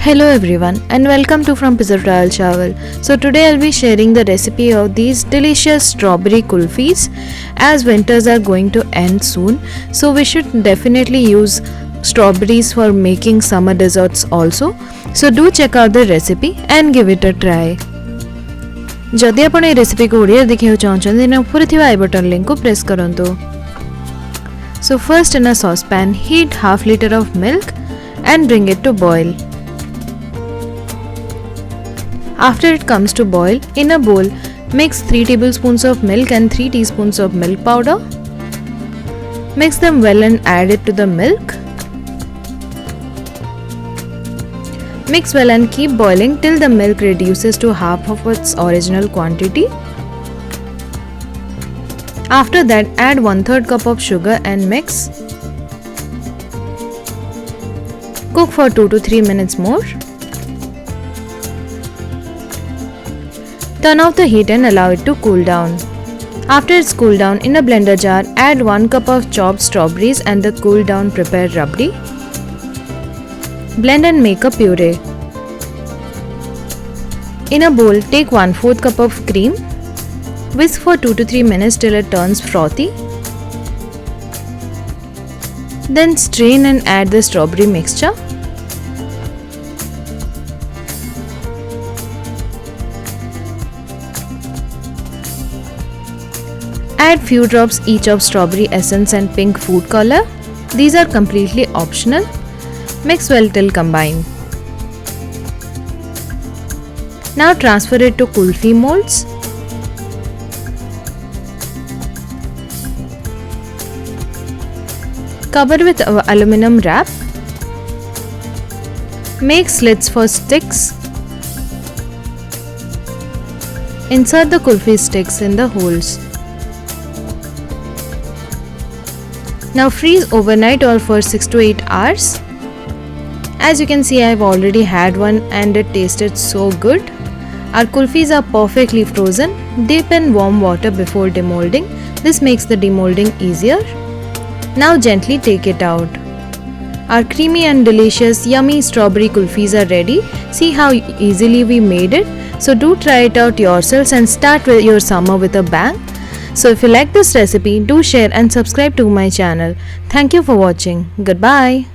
Hello everyone and welcome to frompizzatodalchawal. So today I'll be sharing the recipe of these delicious strawberry kulfis as winters are going to end soon. So we should definitely use strawberries for making summer desserts also. So do check out the recipe and give it a try. जदि आपण ए recipe को ओडिया देखियो चाहछन then ऊपर थिबा आई button link को press करंतु. So first in a saucepan heat half liter of milk and bring it to boil. After it comes to boil, in a bowl mix 3 tablespoons of milk and 3 teaspoons of milk powder. Mix them well and add it to the milk. Mix well and keep boiling till the milk reduces to half of its original quantity. After that, add 1/3 cup of sugar and mix. Cook for 2 to 3 minutes more. Turn off the heat and allow it to cool down. After it's cooled down, in a blender jar, add 1 cup of chopped strawberries and the cooled down prepared rabdi. Blend and make a puree. In a bowl, take 1/4 cup of cream. Whisk for 2 to 3 minutes till it turns frothy. Then strain and add the strawberry mixture. Add few drops each of strawberry essence and pink food color. These are completely optional. Mix well till combined. Now transfer it to kulfi molds. Cover with aluminum wrap. Make slits for sticks. Insert the kulfi sticks in the holes. Now freeze overnight or for 6 to 8 hours. As you can see, I've already had one and it tasted so good. Our kulfis are perfectly frozen. Dip in warm water before demolding. This makes the demolding easier. Now gently take it out. Our creamy and delicious yummy strawberry kulfis are ready. See how easily we made it. So do try it out yourselves and start with your summer with a bang. So if you like this recipe, do share and subscribe to my channel. Thank you for watching. Goodbye.